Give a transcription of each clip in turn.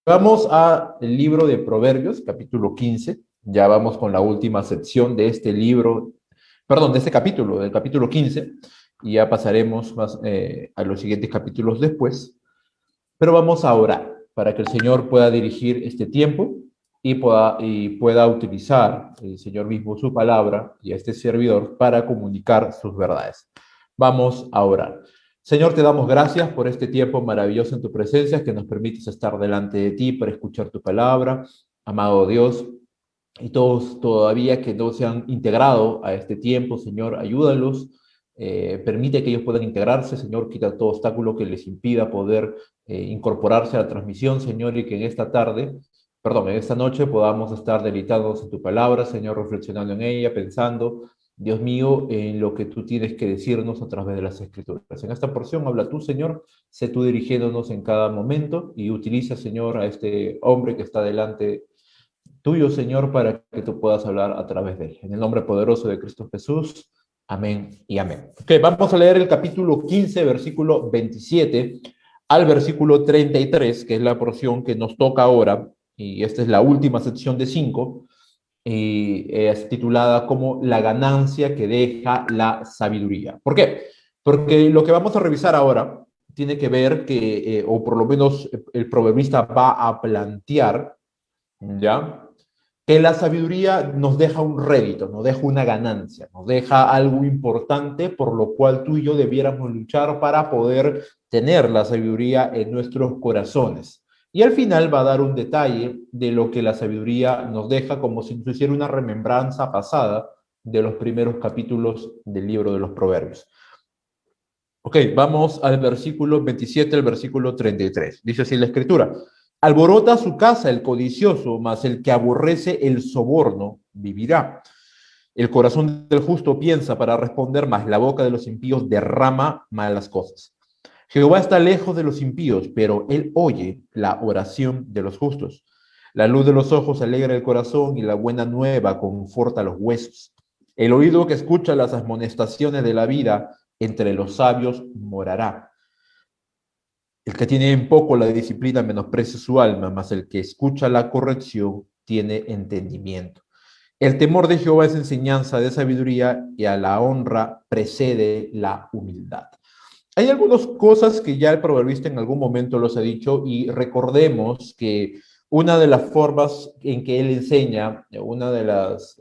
Vamos al libro de Proverbios, capítulo 15. Ya vamos con la última sección de este libro, perdón, de este capítulo, del capítulo 15, y ya pasaremos más, a los siguientes capítulos después. Pero vamos a orar para que el Señor pueda dirigir este tiempo y pueda utilizar el Señor mismo su palabra y a este servidor para comunicar sus verdades. Vamos a orar. Señor, te damos gracias por este tiempo maravilloso en tu presencia, que nos permites estar delante de ti para escuchar tu palabra. Amado Dios, y todos todavía que no se han integrado a este tiempo, Señor, ayúdalos, permite que ellos puedan integrarse, Señor, quita todo obstáculo que les impida poder incorporarse a la transmisión, Señor, y que en esta tarde, perdón, en esta noche podamos estar deleitados en tu palabra, Señor, reflexionando en ella, pensando, Dios mío, en lo que tú tienes que decirnos a través de las Escrituras. En esta porción habla tú, Señor, sé tú dirigiéndonos en cada momento y utiliza, Señor, a este hombre que está delante tuyo, Señor, para que tú puedas hablar a través de él. En el nombre poderoso de Cristo Jesús. Amén y amén. Ok, vamos a leer el capítulo 15, versículo 27 al versículo 33, que es la porción que nos toca ahora, y esta es la última sección de 5, y es titulada como La ganancia que deja la sabiduría. ¿Por qué? Porque lo que vamos a revisar ahora tiene que ver que, o por lo menos el proverbista va a plantear, ¿ya? Que la sabiduría nos deja un rédito, nos deja una ganancia, nos deja algo importante por lo cual tú y yo debiéramos luchar para poder tener la sabiduría en nuestros corazones. Y al final va a dar un detalle de lo que la sabiduría nos deja, como si nos hiciera una remembranza pasada de los primeros capítulos del libro de los Proverbios. Ok, vamos al versículo 27, al versículo 33. Dice así la escritura: alborota su casa el codicioso, mas el que aborrece el soborno vivirá. El corazón del justo piensa para responder, mas la boca de los impíos derrama malas cosas. Jehová está lejos de los impíos, pero él oye la oración de los justos. La luz de los ojos alegra el corazón y la buena nueva conforta los huesos. El oído que escucha las amonestaciones de la vida entre los sabios morará. El que tiene en poco la disciplina menosprecia su alma, mas el que escucha la corrección tiene entendimiento. El temor de Jehová es enseñanza de sabiduría y a la honra precede la humildad. Hay algunas cosas que ya el proverbista en algún momento los ha dicho y recordemos que una de las formas en que él enseña, una de las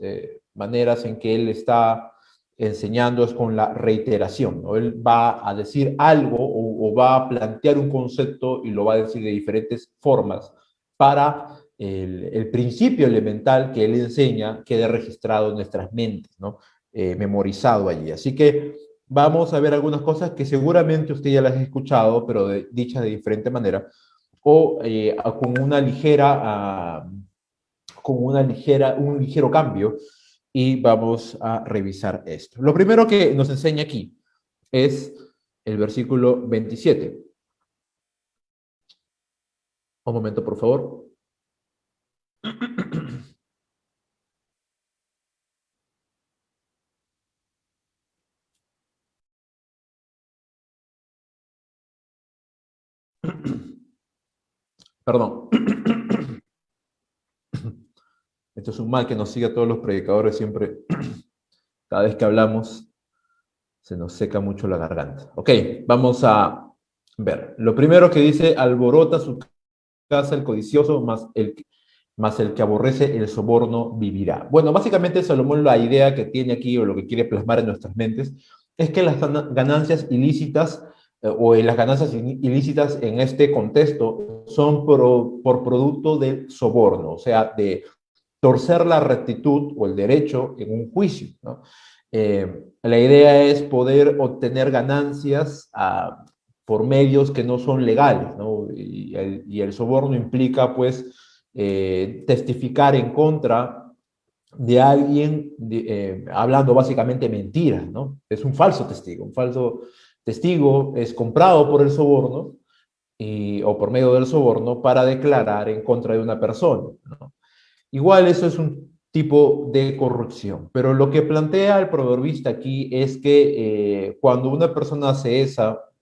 maneras en que él está enseñando es con la reiteración, ¿no? Él va a decir algo o va a plantear un concepto y lo va a decir de diferentes formas para el principio elemental que él enseña quede registrado en nuestras mentes, ¿no? Memorizado allí. Así que vamos a ver algunas cosas que seguramente usted ya las ha escuchado, pero dichas de diferente manera, o un ligero cambio, y vamos a revisar esto. Lo primero que nos enseña aquí es el versículo 27. Un momento, por favor. Perdón. Esto es un mal que nos sigue a todos los predicadores siempre. Cada vez que hablamos, se nos seca mucho la garganta. Ok, vamos a ver. Lo primero que dice: alborota su casa el codicioso, más el que aborrece el soborno vivirá. Bueno, básicamente Salomón, la idea que tiene aquí, o lo que quiere plasmar en nuestras mentes, es que las ganancias ilícitas, o las ganancias ilícitas en este contexto, son por producto del soborno, o sea, de torcer la rectitud o el derecho en un juicio, ¿no? La idea es poder obtener ganancias por medios que no son legales, ¿no? Y el soborno implica, pues, testificar en contra de alguien, hablando básicamente mentiras, ¿no? Es un falso testigo. Un falso testigo es comprado por el soborno o por medio del soborno para declarar en contra de una persona, ¿no? Igual eso es un tipo de corrupción, pero lo que plantea el proverbista aquí es que cuando una persona hace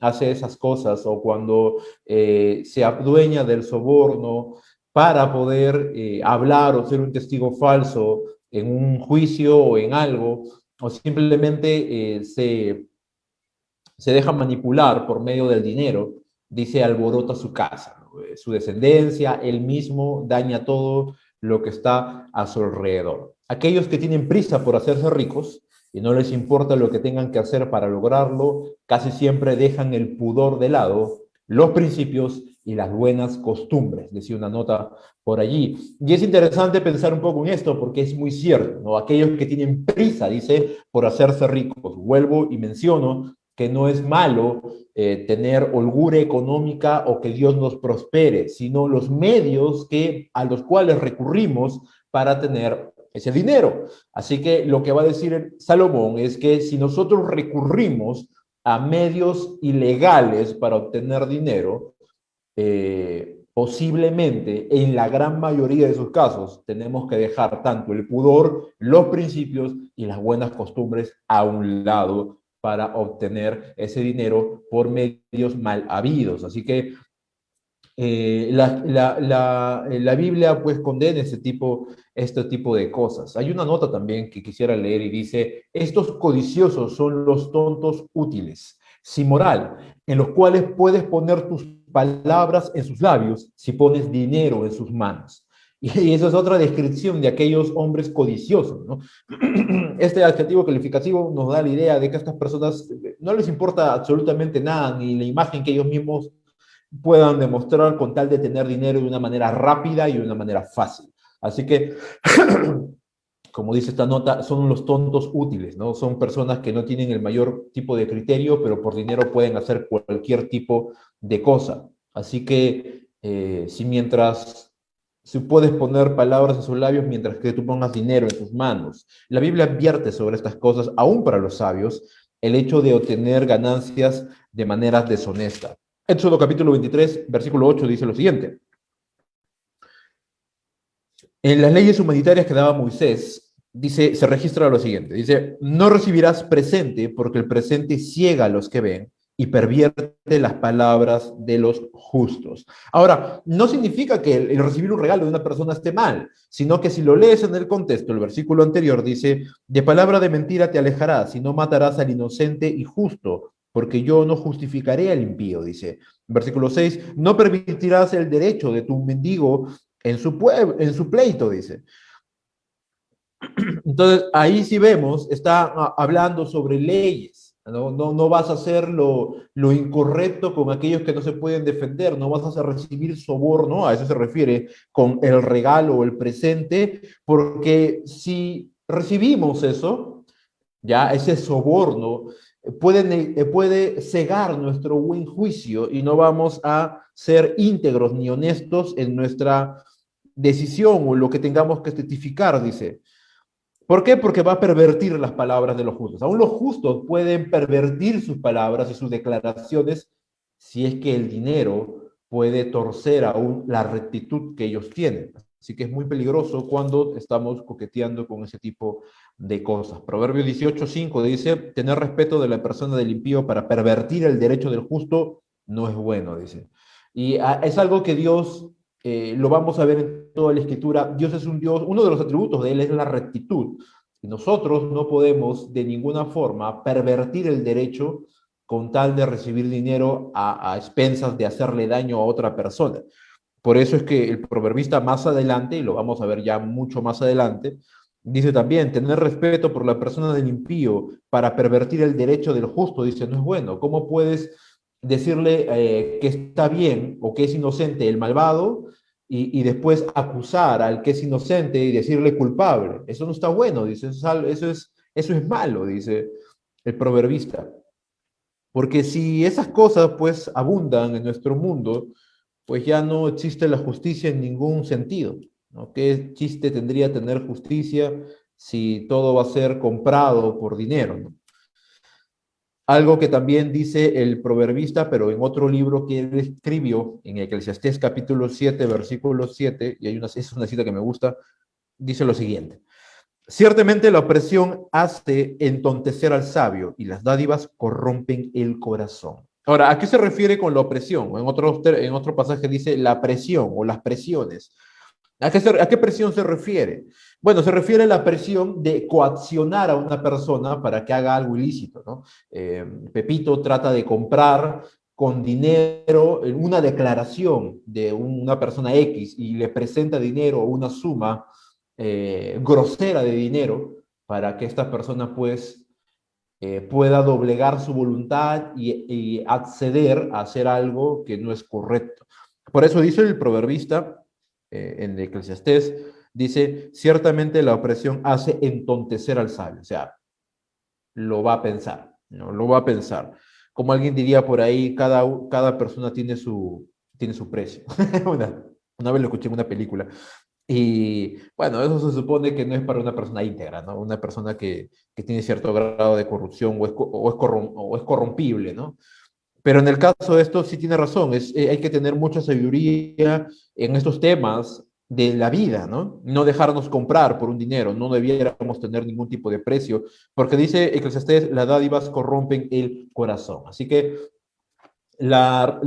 hace esas cosas o cuando se adueña del soborno para poder hablar o ser un testigo falso en un juicio o en algo, o simplemente se deja manipular por medio del dinero, dice, alborota su casa, ¿no? Su descendencia, él mismo daña todo lo que está a su alrededor. Aquellos que tienen prisa por hacerse ricos y no les importa lo que tengan que hacer para lograrlo, casi siempre dejan el pudor de lado, los principios y las buenas costumbres, decía una nota por allí. Y es interesante pensar un poco en esto porque es muy cierto, ¿no? Aquellos que tienen prisa, dice, por hacerse ricos. Vuelvo y menciono que no es malo tener holgura económica o que Dios nos prospere, sino los medios a los cuales recurrimos para tener ese dinero. Así que lo que va a decir Salomón es que si nosotros recurrimos a medios ilegales para obtener dinero, posiblemente en la gran mayoría de sus casos tenemos que dejar tanto el pudor, los principios y las buenas costumbres a un lado para obtener ese dinero por medios mal habidos. Así que la Biblia pues condena este tipo de cosas. Hay una nota también que quisiera leer y dice, estos codiciosos son los tontos útiles, sin moral, en los cuales puedes poner tus palabras en sus labios si pones dinero en sus manos. Y eso es otra descripción de aquellos hombres codiciosos, ¿no? Este adjetivo calificativo nos da la idea de que a estas personas no les importa absolutamente nada, ni la imagen que ellos mismos puedan demostrar con tal de tener dinero de una manera rápida y de una manera fácil. Así que, como dice esta nota, son los tontos útiles, ¿no? Son personas que no tienen el mayor tipo de criterio, pero por dinero pueden hacer cualquier tipo de cosa. Así que, si puedes poner palabras en sus labios mientras que tú pongas dinero en sus manos. La Biblia advierte sobre estas cosas, aún para los sabios, el hecho de obtener ganancias de manera deshonesta. Éxodo capítulo 23, versículo 8 dice lo siguiente. En las leyes humanitarias que daba Moisés, dice, se registra lo siguiente. Dice, no recibirás presente porque el presente ciega a los que ven y pervierte las palabras de los justos. Ahora, no significa que el recibir un regalo de una persona esté mal, sino que si lo lees en el contexto, el versículo anterior dice, de palabra de mentira te alejarás y no matarás al inocente y justo, porque yo no justificaré al impío, dice. Versículo 6, no permitirás el derecho de tu mendigo en su pleito, dice. Entonces, ahí sí vemos, está hablando sobre leyes. No vas a hacer lo incorrecto con aquellos que no se pueden defender, no vas a hacer recibir soborno, a eso se refiere con el regalo o el presente, porque si recibimos eso, ya ese soborno puede cegar nuestro buen juicio y no vamos a ser íntegros ni honestos en nuestra decisión o lo que tengamos que testificar, dice. ¿Por qué? Porque va a pervertir las palabras de los justos. Aún los justos pueden pervertir sus palabras y sus declaraciones si es que el dinero puede torcer aún la rectitud que ellos tienen. Así que es muy peligroso cuando estamos coqueteando con ese tipo de cosas. Proverbio 18:5 dice, tener respeto de la persona del impío para pervertir el derecho del justo no es bueno, dice. Y es algo que Dios lo vamos a ver en toda la escritura. Dios es un Dios, uno de los atributos de Él es la rectitud. Y nosotros no podemos de ninguna forma pervertir el derecho con tal de recibir dinero a expensas de hacerle daño a otra persona. Por eso es que el proverbista más adelante, y lo vamos a ver ya mucho más adelante, dice también, tener respeto por la persona del impío para pervertir el derecho del justo, dice, no es bueno. ¿Cómo puedes decirle que está bien o que es inocente el malvado y después acusar al que es inocente y decirle culpable? Eso no está bueno, dice, eso es malo, dice el proverbista. Porque si esas cosas pues abundan en nuestro mundo, pues ya no existe la justicia en ningún sentido, ¿no? ¿Qué chiste tendría tener justicia si todo va a ser comprado por dinero, ¿no? Algo que también dice el proverbista, pero en otro libro que él escribió, en Eclesiastés capítulo 7, versículo 7, y es una cita que me gusta, dice lo siguiente. Ciertamente la opresión hace entontecer al sabio y las dádivas corrompen el corazón. Ahora, ¿a qué se refiere con la opresión? En otro pasaje dice la presión o las presiones. ¿A qué presión se refiere? Bueno, se refiere a la presión de coaccionar a una persona para que haga algo ilícito, ¿no? Pepito trata de comprar con dinero una declaración de una persona X y le presenta dinero o una suma grosera de dinero para que esta persona pues pueda doblegar su voluntad y acceder a hacer algo que no es correcto. Por eso dice el proverbista en Eclesiastés, dice, ciertamente la opresión hace entontecer al sabio, o sea, lo va a pensar, ¿no? Lo va a pensar. Como alguien diría por ahí, cada persona tiene su precio. Una vez lo escuché en una película. Y bueno, eso se supone que no es para una persona íntegra, ¿no? Una persona que tiene cierto grado de corrupción o es corrompible, ¿no? Pero en el caso de esto sí tiene razón, hay que tener mucha sabiduría en estos temas de la vida, ¿no? No dejarnos comprar por un dinero, no debiéramos tener ningún tipo de precio, porque dice Eclesiastés, las dádivas corrompen el corazón. Así que la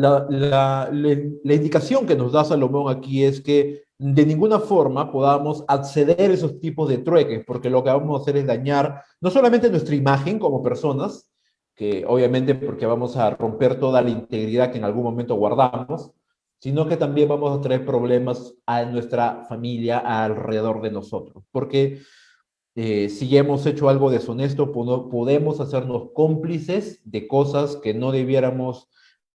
indicación que nos da Salomón aquí es que de ninguna forma podamos acceder a esos tipos de trueques, porque lo que vamos a hacer es dañar no solamente nuestra imagen como personas, que obviamente porque vamos a romper toda la integridad que en algún momento guardamos, sino que también vamos a traer problemas a nuestra familia alrededor de nosotros, porque si hemos hecho algo deshonesto, podemos hacernos cómplices de cosas que no debiéramos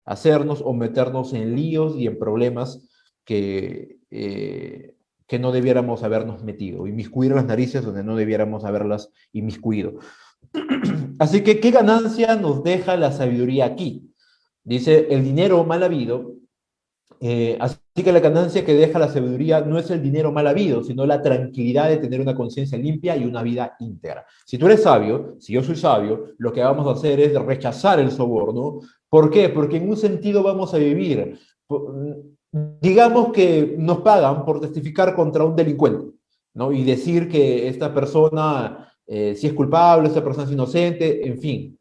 hacernos o meternos en líos y en problemas que no debiéramos habernos metido, inmiscuir las narices donde no debiéramos haberlas inmiscuido. Así que, ¿qué ganancia nos deja la sabiduría aquí? Dice, el dinero mal habido así que la ganancia que deja la sabiduría no es el dinero mal habido, sino la tranquilidad de tener una conciencia limpia y una vida íntegra. Si tú eres sabio, si yo soy sabio, lo que vamos a hacer es rechazar el soborno. ¿Por qué? Porque en un sentido vamos a vivir. Digamos que nos pagan por testificar contra un delincuente, ¿no? Y decir que esta persona si es culpable, esta persona es inocente, en fin,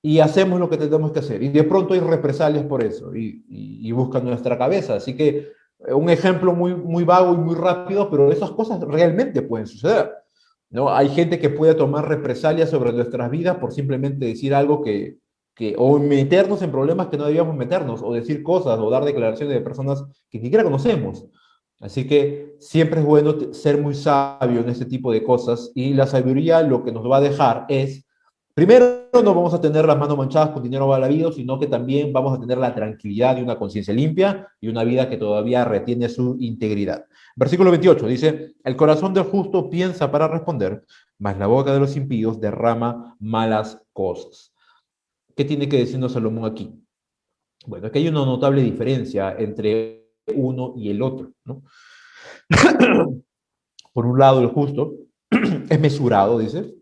y hacemos lo que tenemos que hacer. Y de pronto hay represalias por eso y buscan nuestra cabeza. Así que un ejemplo muy vago y muy rápido, pero esas cosas realmente pueden suceder, ¿no? Hay gente que puede tomar represalias sobre nuestras vidas por simplemente decir algo o meternos en problemas que no debíamos meternos, o decir cosas, o dar declaraciones de personas que ni siquiera conocemos. Así que siempre es bueno ser muy sabio en este tipo de cosas, y la sabiduría lo que nos va a dejar es, primero, no vamos a tener las manos manchadas con dinero mal habido, sino que también vamos a tener la tranquilidad de una conciencia limpia y una vida que todavía retiene su integridad. Versículo 28 dice, el corazón del justo piensa para responder, mas la boca de los impíos derrama malas cosas. ¿Qué tiene que decirnos Salomón aquí? Bueno, aquí hay una notable diferencia entre uno y el otro, ¿no? Por un lado, el justo es mesurado, dice,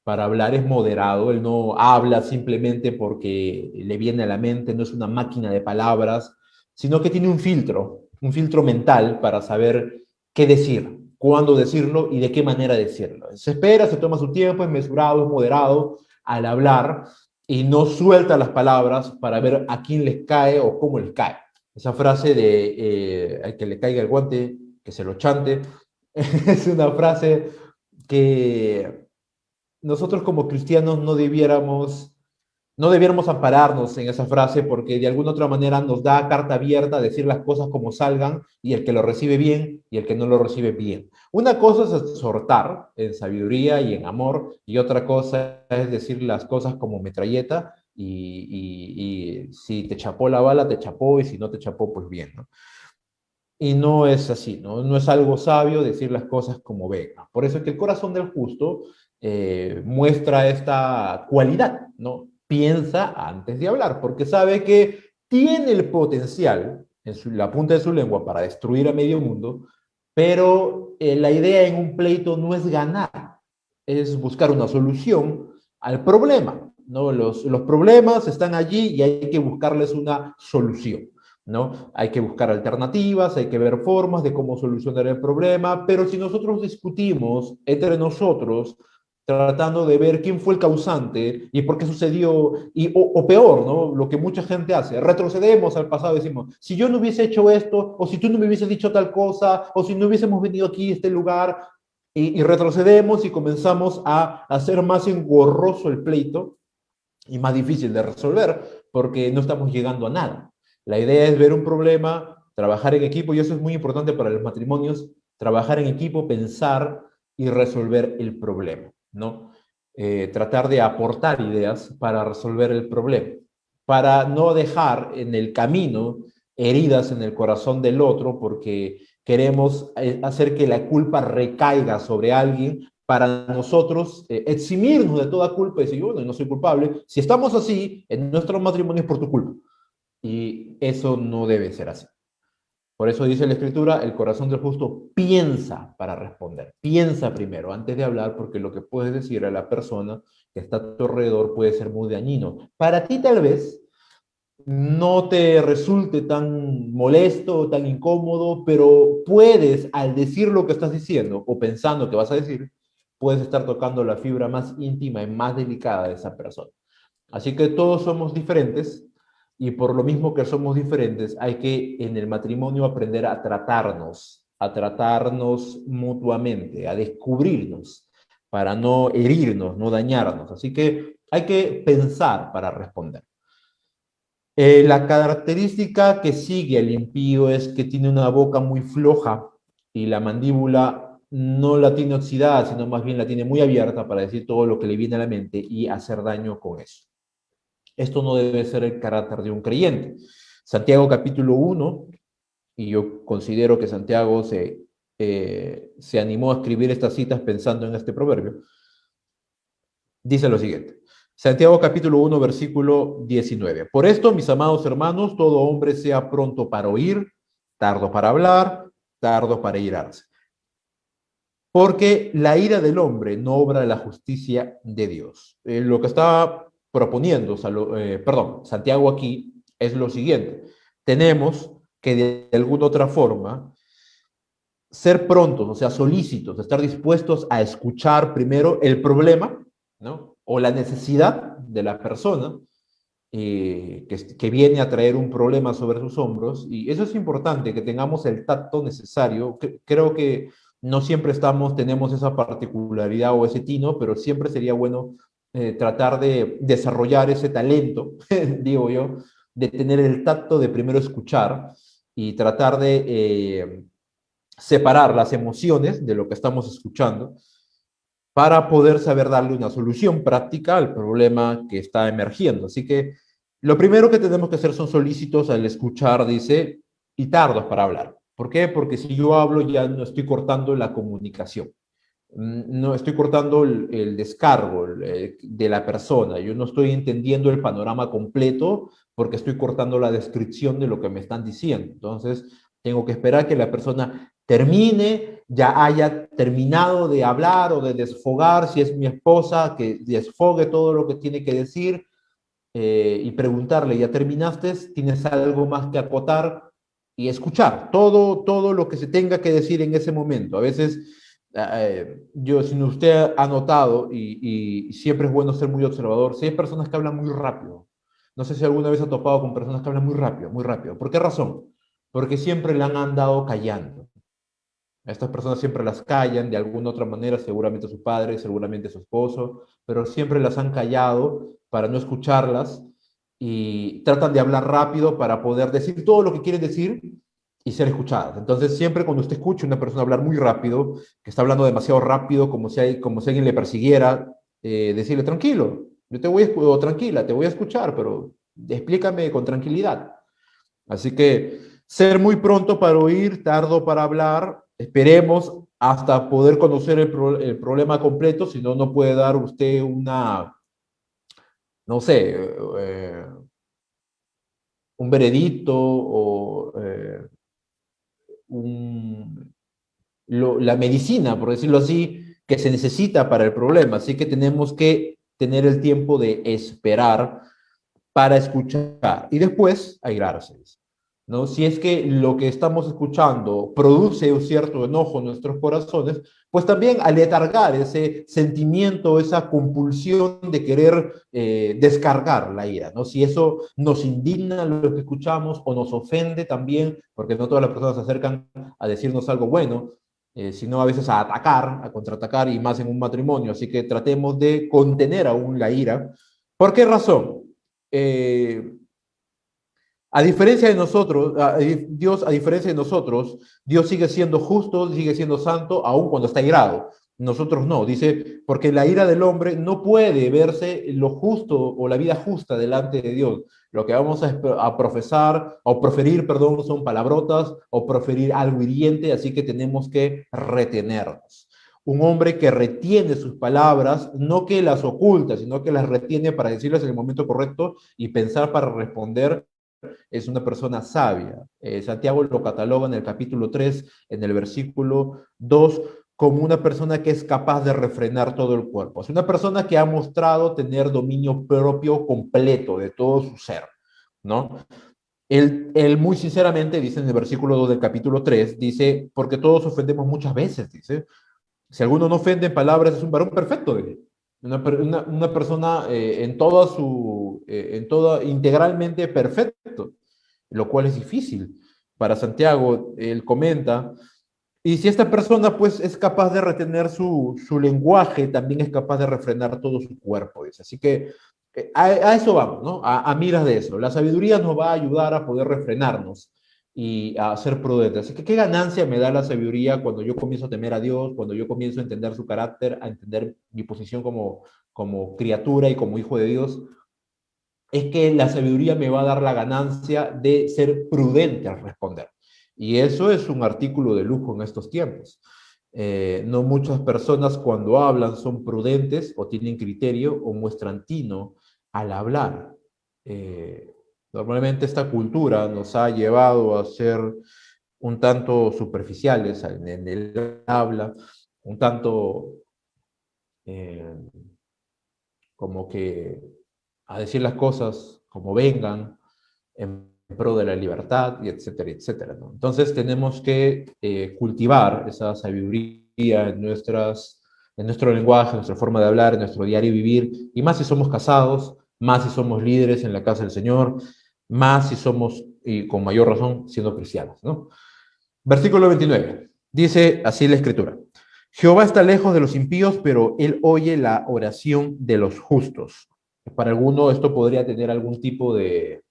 para hablar es moderado, él no habla simplemente porque le viene a la mente, no es una máquina de palabras, sino que tiene un filtro mental para saber qué decir, cuándo decirlo y de qué manera decirlo. Se espera, se toma su tiempo, es mesurado, es moderado al hablar y no suelta las palabras para ver a quién les cae o cómo les cae. Esa frase de al que le caiga el guante, que se lo chante, es una frase que nosotros como cristianos no debiéramos ampararnos en esa frase, porque de alguna otra manera nos da carta abierta a decir las cosas como salgan, y el que lo recibe bien y el que no lo recibe bien. Una cosa es exhortar en sabiduría y en amor, y otra cosa es decir las cosas como metralleta, y si te chapó la bala, te chapó, y si no te chapó, pues bien, ¿no? Y no es así, ¿no? No es algo sabio decir las cosas como vengan. Por eso es que el corazón del justo muestra esta cualidad, ¿no? Piensa antes de hablar, porque sabe que tiene el potencial en la punta de su lengua para destruir a medio mundo, pero la idea en un pleito no es ganar, es buscar una solución al problema, ¿no? Los problemas están allí y hay que buscarles una solución, ¿no? Hay que buscar alternativas, hay que ver formas de cómo solucionar el problema, pero si nosotros discutimos entre nosotros, tratando de ver quién fue el causante y por qué sucedió, o peor, ¿no? Lo que mucha gente hace, retrocedemos al pasado y decimos, si yo no hubiese hecho esto, o si tú no me hubieses dicho tal cosa, o si no hubiésemos venido aquí a este lugar, y retrocedemos y comenzamos a hacer más engorroso el pleito y más difícil de resolver, porque no estamos llegando a nada. La idea es ver un problema, trabajar en equipo, y eso es muy importante para los matrimonios, trabajar en equipo, pensar y resolver el problema, ¿no? Tratar de aportar ideas para resolver el problema, para no dejar en el camino heridas en el corazón del otro, porque queremos hacer que la culpa recaiga sobre alguien para nosotros eximirnos de toda culpa y decir, bueno, no soy culpable. Si estamos así, en nuestro matrimonio es por tu culpa. Y eso no debe ser así. Por eso dice la Escritura, el corazón del justo piensa para responder. Piensa primero antes de hablar, porque lo que puedes decir a la persona que está a tu alrededor puede ser muy dañino. Para ti tal vez no te resulte tan molesto, tan incómodo, pero puedes, al decir lo que estás diciendo o pensando que vas a decir, puedes estar tocando la fibra más íntima y más delicada de esa persona. Así que todos somos diferentes y por lo mismo que somos diferentes, hay que en el matrimonio aprender a tratarnos mutuamente, a descubrirnos para no herirnos, no dañarnos. Así que hay que pensar para responder. La característica que sigue al impío es que tiene una boca muy floja y la mandíbula no la tiene oxidada, sino más bien la tiene muy abierta para decir todo lo que le viene a la mente y hacer daño con eso. Esto no debe ser el carácter de un creyente. Santiago capítulo 1, y yo considero que Santiago se animó a escribir estas citas pensando en este proverbio, dice lo siguiente. Santiago capítulo 1, versículo 19. Por esto, mis amados hermanos, todo hombre sea pronto para oír, tardo para hablar, tardo para irarse. Porque la ira del hombre no obra la justicia de Dios. Lo que está proponiendo, Santiago aquí es lo siguiente. Tenemos que de alguna otra forma ser prontos, o sea, solícitos, estar dispuestos a escuchar primero el problema, ¿no? O la necesidad de la persona que viene a traer un problema sobre sus hombros. Y eso es importante, que tengamos el tacto necesario. Creo que no siempre tenemos esa particularidad o ese tino, pero siempre sería bueno tratar de desarrollar ese talento, digo yo, de tener el tacto de primero escuchar y tratar de separar las emociones de lo que estamos escuchando para poder saber darle una solución práctica al problema que está emergiendo. Así que lo primero que tenemos que hacer son solícitos al escuchar, dice, y tardos para hablar. ¿Por qué? Porque si yo hablo ya no estoy cortando la comunicación, no estoy cortando el descargo de la persona, yo no estoy entendiendo el panorama completo porque estoy cortando la descripción de lo que me están diciendo. Entonces, tengo que esperar que la persona termine, ya haya terminado de hablar o de desfogar, si es mi esposa, que desfogue todo lo que tiene que decir y preguntarle, ¿ya terminaste? ¿Tienes algo más que acotar? Y escuchar todo lo que se tenga que decir en ese momento. A veces, si usted ha notado, y siempre es bueno ser muy observador, si hay personas que hablan muy rápido. No sé si alguna vez ha topado con personas que hablan muy rápido, muy rápido. ¿Por qué razón? Porque siempre la han andado callando. A estas personas siempre las callan de alguna otra manera, seguramente su padre, seguramente su esposo, pero siempre las han callado para no escucharlas y tratan de hablar rápido para poder decir todo lo que quieren decir y ser escuchadas. Entonces, siempre cuando usted escuche a una persona hablar muy rápido, que está hablando demasiado rápido, como si alguien le persiguiera, decirle, tranquilo, yo te voy a, o tranquila, te voy a escuchar, pero explícame con tranquilidad. Así que ser muy pronto para oír, tardo para hablar. Esperemos hasta poder conocer el problema completo, si no, no puede dar usted no sé, un veredicto o un, la medicina, por decirlo así, que se necesita para el problema. Así que tenemos que tener el tiempo de esperar para escuchar y después airarse. ¿no? Si es que lo que estamos escuchando produce un cierto enojo en nuestros corazones, pues también aletargar ese sentimiento, esa compulsión de querer descargar la ira, ¿no? Si eso nos indigna lo que escuchamos o nos ofende también, porque no todas las personas se acercan a decirnos algo bueno, sino a veces a atacar, a contraatacar, y más en un matrimonio. Así que tratemos de contener aún la ira. ¿Por qué razón? Eh, a diferencia de nosotros, Dios, a diferencia de nosotros, Dios sigue siendo justo, sigue siendo santo, aun cuando está irado. Nosotros no, dice, porque la ira del hombre no puede verse lo justo o la vida justa delante de Dios. Lo que vamos a profesar o proferir, perdón, son palabrotas o proferir algo hiriente, así que tenemos que retenernos. Un hombre que retiene sus palabras, no que las oculta, sino que las retiene para decirlas en el momento correcto y pensar para responder, es una persona sabia. Santiago lo cataloga en el capítulo 3, en el versículo 2, como una persona que es capaz de refrenar todo el cuerpo. Es una persona que ha mostrado tener dominio propio completo de todo su ser, ¿no? Él muy sinceramente dice en el versículo 2 del capítulo 3, dice, porque todos ofendemos muchas veces, dice, si alguno no ofende en palabras es un varón perfecto, dice. Una persona integralmente perfecto, lo cual es difícil. Para Santiago, él comenta, y si esta persona pues es capaz de retener su lenguaje, también es capaz de refrenar todo su cuerpo, dice. Así que a eso vamos, ¿no? A miras de eso. La sabiduría nos va a ayudar a poder refrenarnos y a ser prudentes. Así que qué ganancia me da la sabiduría cuando yo comienzo a temer a Dios, cuando yo comienzo a entender su carácter, a entender mi posición como criatura y como hijo de Dios, es que la sabiduría me va a dar la ganancia de ser prudente al responder. Y eso es un artículo de lujo en estos tiempos. No muchas personas cuando hablan son prudentes o tienen criterio o muestran tino al hablar. Eh, Normalmente esta cultura nos ha llevado a ser un tanto superficiales en el habla, un tanto eh, como que a decir las cosas como vengan, en pro de la libertad, y etcétera, etcétera, ¿no? Entonces tenemos que cultivar esa sabiduría en nuestro lenguaje, en nuestra forma de hablar, en nuestro diario vivir, y más si somos casados, más si somos líderes en la casa del Señor, más si somos, y con mayor razón, siendo cristianos, ¿no? Versículo 29. Dice así la escritura. Jehová está lejos de los impíos, pero él oye la oración de los justos. Para alguno esto podría tener algún tipo de,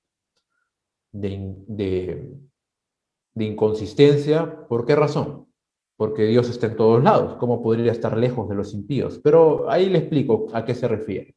de, de inconsistencia. ¿Por qué razón? Porque Dios está en todos lados. ¿Cómo podría estar lejos de los impíos? Pero ahí le explico a qué se refiere.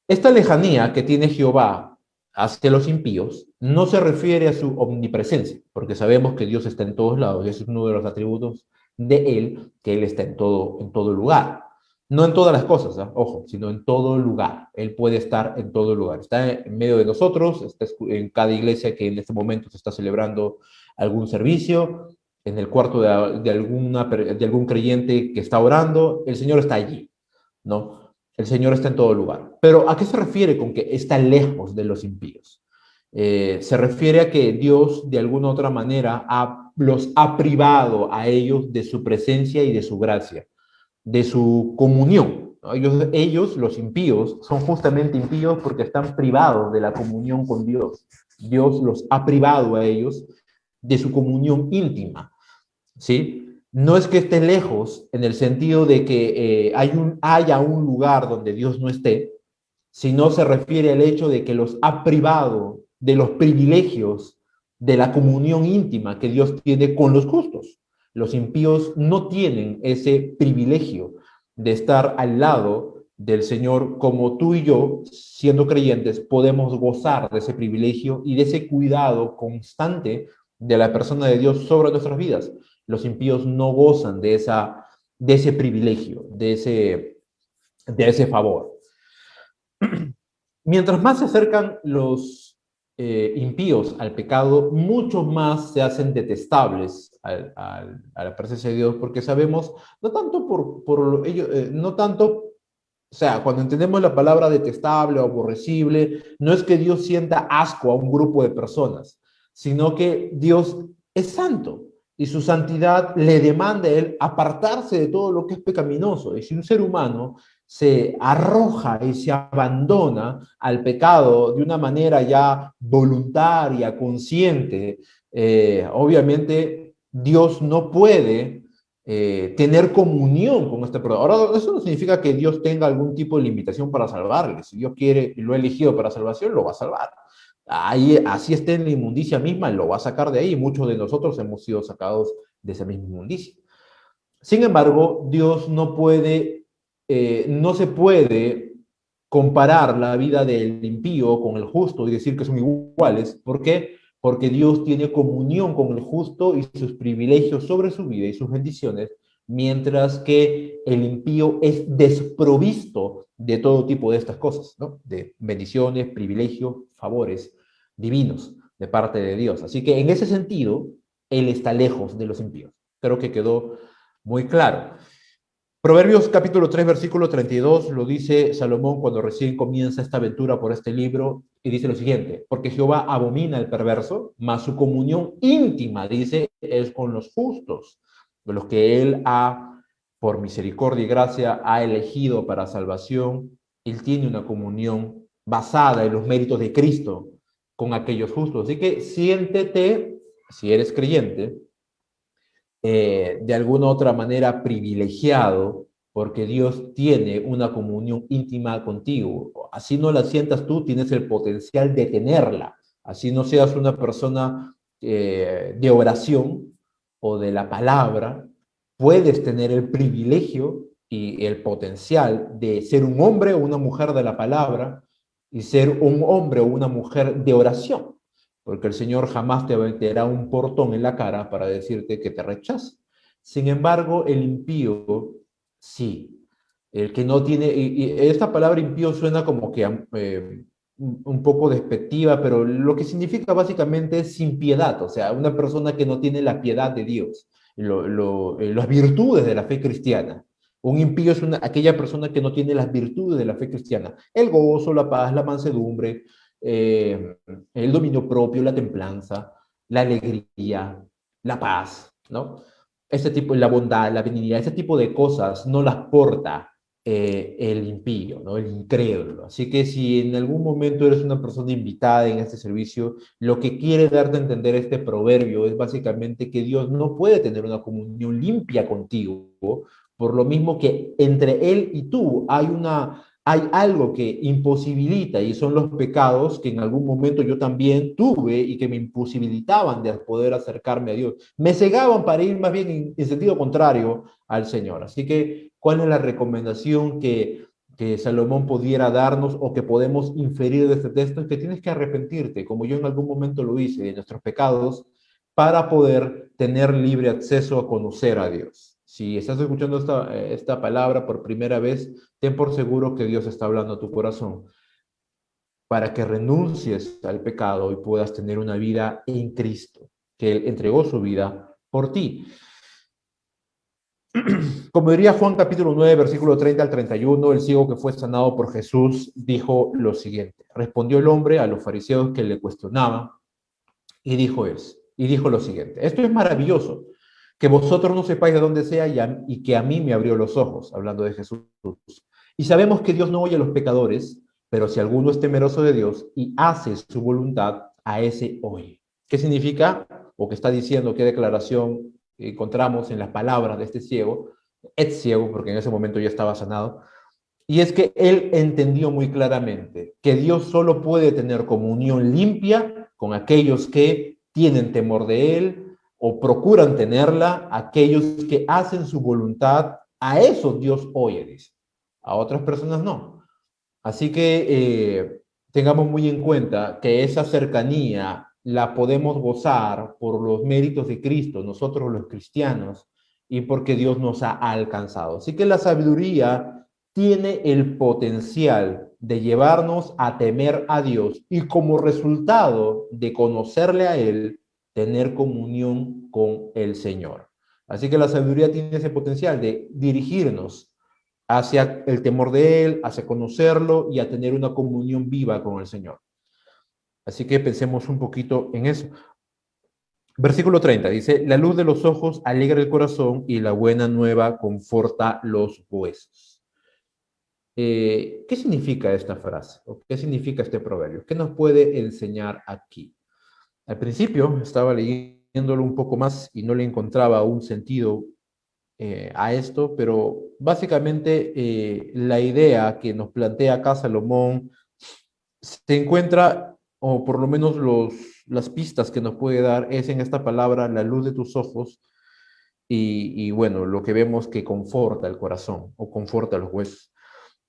Esta lejanía que tiene Jehová hacia los impíos no se refiere a su omnipresencia, porque sabemos que Dios está en todos lados, y ese es uno de los atributos de Él, que Él está en todo lugar. No en todas las cosas, ¿eh? Ojo, sino en todo lugar. Él puede estar en todo lugar. Está en medio de nosotros, está en cada iglesia que en este momento se está celebrando algún servicio, en el cuarto de algún creyente que está orando, el Señor está allí, ¿no? El Señor está en todo lugar. Pero ¿a qué se refiere con que está lejos de los impíos? Se refiere a que Dios de alguna otra manera los ha privado a ellos de su presencia y de su gracia, de su comunión. ¿No? Ellos, los impíos, son justamente impíos porque están privados de la comunión con Dios. Dios los ha privado a ellos de su comunión íntima, ¿sí? No es que esté lejos en el sentido de que haya un lugar donde Dios no esté, sino se refiere al hecho de que los ha privado de los privilegios de la comunión íntima que Dios tiene con los justos. Los impíos no tienen ese privilegio de estar al lado del Señor como tú y yo, siendo creyentes, podemos gozar de ese privilegio y de ese cuidado constante de la persona de Dios sobre nuestras vidas. Los impíos no gozan de ese privilegio, de ese favor. Mientras más se acercan los impíos al pecado, mucho más se hacen detestables a la presencia de Dios, porque sabemos, no tanto por ello, no tanto, o sea, cuando entendemos la palabra detestable o aborrecible, no es que Dios sienta asco a un grupo de personas, sino que Dios es santo y su santidad le demanda a él apartarse de todo lo que es pecaminoso. Y si un ser humano se arroja y se abandona al pecado de una manera ya voluntaria, consciente, obviamente Dios no puede tener comunión con este perdón. Ahora, eso no significa que Dios tenga algún tipo de limitación para salvarle. Si Dios quiere y lo ha elegido para salvación, lo va a salvar. Ahí, así esté en la inmundicia misma, lo va a sacar de ahí. Muchos de nosotros hemos sido sacados de esa misma inmundicia. Sin embargo, Dios no puede, no se puede comparar la vida del impío con el justo y decir que son iguales. ¿Por qué? Porque Dios tiene comunión con el justo y sus privilegios sobre su vida y sus bendiciones, mientras que el impío es desprovisto de todo tipo de estas cosas, ¿no? De bendiciones, privilegios, favores divinos de parte de Dios. Así que en ese sentido, Él está lejos de los impíos. Creo que quedó muy claro. Proverbios capítulo 3, versículo 32, lo dice Salomón cuando recién comienza esta aventura por este libro, y dice lo siguiente: porque Jehová abomina al perverso, mas su comunión íntima, dice, es con los justos, de los que él ha, por misericordia y gracia, ha elegido para salvación. Él tiene una comunión basada en los méritos de Cristo con aquellos justos. Así que siéntete, si eres creyente, de alguna otra manera privilegiado, porque Dios tiene una comunión íntima contigo. Así no la sientas tú, tienes el potencial de tenerla. Así no seas una persona de oración o de la palabra, puedes tener el privilegio y el potencial de ser un hombre o una mujer de la palabra y ser un hombre o una mujer de oración, porque el Señor jamás te meterá un portón en la cara para decirte que te rechaza. Sin embargo, el impío, sí. El que no tiene, y esta palabra impío suena como que un poco despectiva, pero lo que significa básicamente es sin piedad, o sea, una persona que no tiene la piedad de Dios, las virtudes de la fe cristiana. Un impío es aquella persona que no tiene las virtudes de la fe cristiana: el gozo, la paz, la mansedumbre, el dominio propio, la templanza, la alegría, la paz, ¿no? Ese tipo, la bondad, la benignidad, ese tipo de cosas no las porta el impío, ¿no? El incrédulo. Así que si en algún momento eres una persona invitada en este servicio, lo que quiere darte a entender este proverbio es básicamente que Dios no puede tener una comunión limpia contigo, por lo mismo que entre Él y tú hay algo que imposibilita, y son los pecados que en algún momento yo también tuve y que me imposibilitaban de poder acercarme a Dios. Me cegaban para ir más bien en sentido contrario al Señor. Así que, ¿cuál es la recomendación que Salomón pudiera darnos o que podemos inferir de este texto? Es que tienes que arrepentirte, como yo en algún momento lo hice, de nuestros pecados, para poder tener libre acceso a conocer a Dios. Si estás escuchando esta palabra por primera vez, ten por seguro que Dios está hablando a tu corazón para que renuncies al pecado y puedas tener una vida en Cristo, que Él entregó su vida por ti. Como diría Juan capítulo 9, versículo 30 al 31, el ciego que fue sanado por Jesús dijo lo siguiente: respondió el hombre a los fariseos que le cuestionaban y dijo lo siguiente: esto es maravilloso, que vosotros no sepáis de dónde sea y que a mí me abrió los ojos, hablando de Jesús. Y sabemos que Dios no oye a los pecadores, pero si alguno es temeroso de Dios y hace su voluntad, a ese oye. ¿Qué significa? O qué está diciendo, qué declaración encontramos en las palabras de este ciego, ex ciego, porque en ese momento ya estaba sanado. Y es que él entendió muy claramente que Dios solo puede tener comunión limpia con aquellos que tienen temor de él o procuran tenerla, aquellos que hacen su voluntad. A esos Dios oye, dice. A otras personas no. Así que tengamos muy en cuenta que esa cercanía la podemos gozar por los méritos de Cristo, nosotros los cristianos, y porque Dios nos ha alcanzado. Así que la sabiduría tiene el potencial de llevarnos a temer a Dios y, como resultado de conocerle a Él, tener comunión con el Señor. Así que la sabiduría tiene ese potencial de dirigirnos hacia el temor de Él, hacia conocerlo y a tener una comunión viva con el Señor. Así que pensemos un poquito en eso. Versículo 30 dice, la luz de los ojos alegra el corazón y la buena nueva conforta los huesos. ¿Qué significa esta frase? ¿O qué significa este proverbio? ¿Qué nos puede enseñar aquí? Al principio estaba leyéndolo un poco más y no le encontraba un sentido a esto, pero básicamente la idea que nos plantea acá Salomón se encuentra, o por lo menos las pistas que nos puede dar, es en esta palabra, la luz de tus ojos, y bueno, lo que vemos que conforta el corazón o conforta los huesos.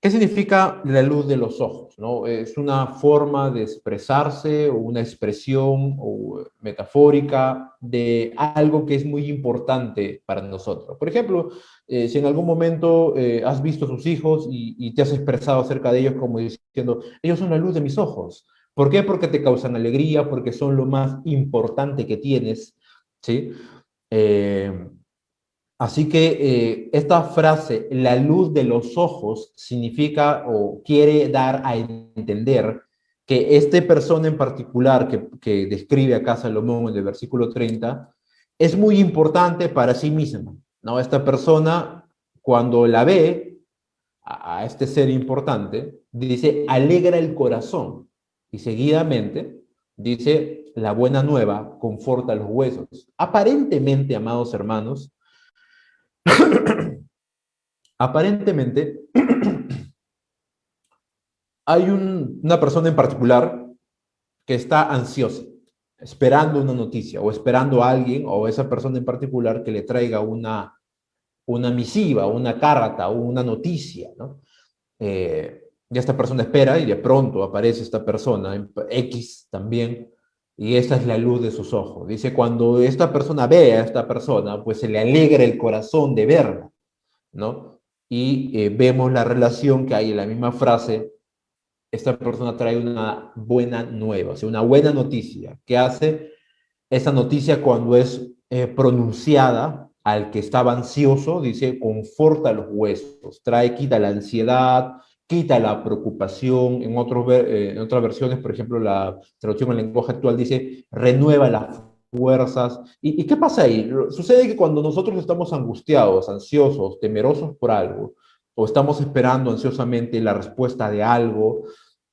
¿Qué significa la luz de los ojos? ¿No? Es una forma de expresarse o una expresión o metafórica de algo que es muy importante para nosotros. Por ejemplo, si en algún momento has visto a tus hijos y te has expresado acerca de ellos como diciendo, ellos son la luz de mis ojos. ¿Por qué? Porque te causan alegría, porque son lo más importante que tienes, ¿sí? Eh, Así que esta frase, la luz de los ojos, significa o quiere dar a entender que esta persona en particular que describe acá Salomón en el versículo 30 es muy importante para sí misma, ¿no? Esta persona, cuando la ve a este ser importante, dice, alegra el corazón. Y seguidamente dice, la buena nueva conforta los huesos. Aparentemente, amados hermanos, aparentemente, hay una persona en particular que está ansiosa, esperando una noticia o esperando a alguien o esa persona en particular que le traiga una misiva, una carta o una noticia, ¿no? Y esta persona espera y de pronto aparece esta persona, X también, y esta es la luz de sus ojos. Dice, cuando esta persona ve a esta persona, pues se le alegra el corazón de verla, ¿no? Y vemos la relación que hay en la misma frase, esta persona trae una buena nueva, o sea, una buena noticia. ¿Qué hace esa noticia cuando es pronunciada al que estaba ansioso? Dice, conforta los huesos, trae, quita la ansiedad, quita la preocupación. En otras versiones, por ejemplo, la traducción en lenguaje actual dice, renueva las fuerzas. ¿Y qué pasa ahí? Sucede que cuando nosotros estamos angustiados, ansiosos, temerosos por algo, o estamos esperando ansiosamente la respuesta de algo,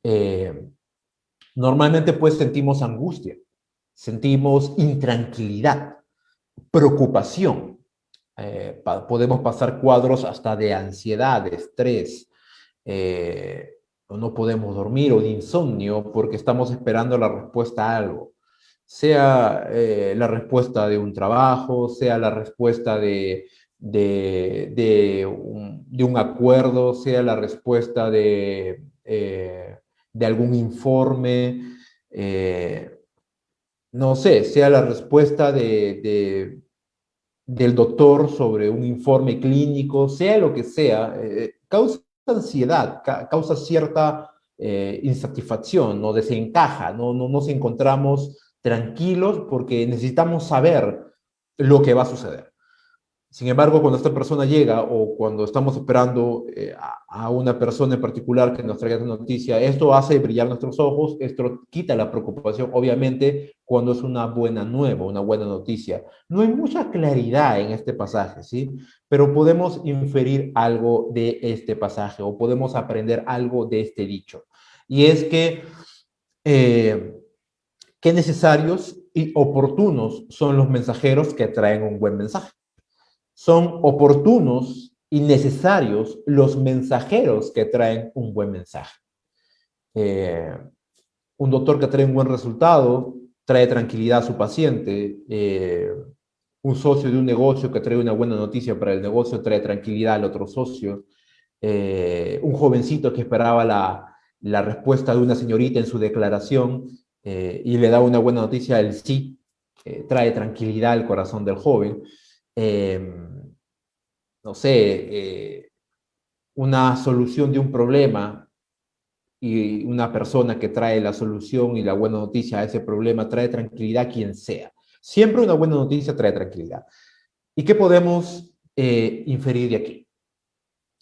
eh, normalmente pues sentimos angustia, sentimos intranquilidad, preocupación. Podemos pasar cuadros hasta de ansiedad, de estrés, eh, o no podemos dormir o de insomnio porque estamos esperando la respuesta a algo. Sea la respuesta de un trabajo, sea la respuesta de un acuerdo, sea la respuesta de algún informe, eh, no sé, sea la respuesta del doctor sobre un informe clínico, sea lo que sea, causa ansiedad, causa cierta insatisfacción, no desencaja, no nos encontramos tranquilos porque necesitamos saber lo que va a suceder. Sin embargo, cuando esta persona llega o cuando estamos esperando a una persona en particular que nos traiga esta noticia, esto hace brillar nuestros ojos, esto quita la preocupación, obviamente, cuando es una buena nueva, una buena noticia. No hay mucha claridad en este pasaje, ¿sí? Pero podemos inferir algo de este pasaje o podemos aprender algo de este dicho. Y es que eh, qué necesarios y oportunos son los mensajeros que traen un buen mensaje. Son oportunos y necesarios los mensajeros que traen un buen mensaje. Eh, un doctor que trae un buen resultado trae tranquilidad a su paciente. Un socio de un negocio que trae una buena noticia para el negocio trae tranquilidad al otro socio. Un jovencito que esperaba la respuesta de una señorita en su declaración y le da una buena noticia, el sí, trae tranquilidad al corazón del joven. Eh, no sé, una solución de un problema y una persona que trae la solución y la buena noticia a ese problema trae tranquilidad a quien sea. Siempre una buena noticia trae tranquilidad. ¿Y qué podemos inferir de aquí?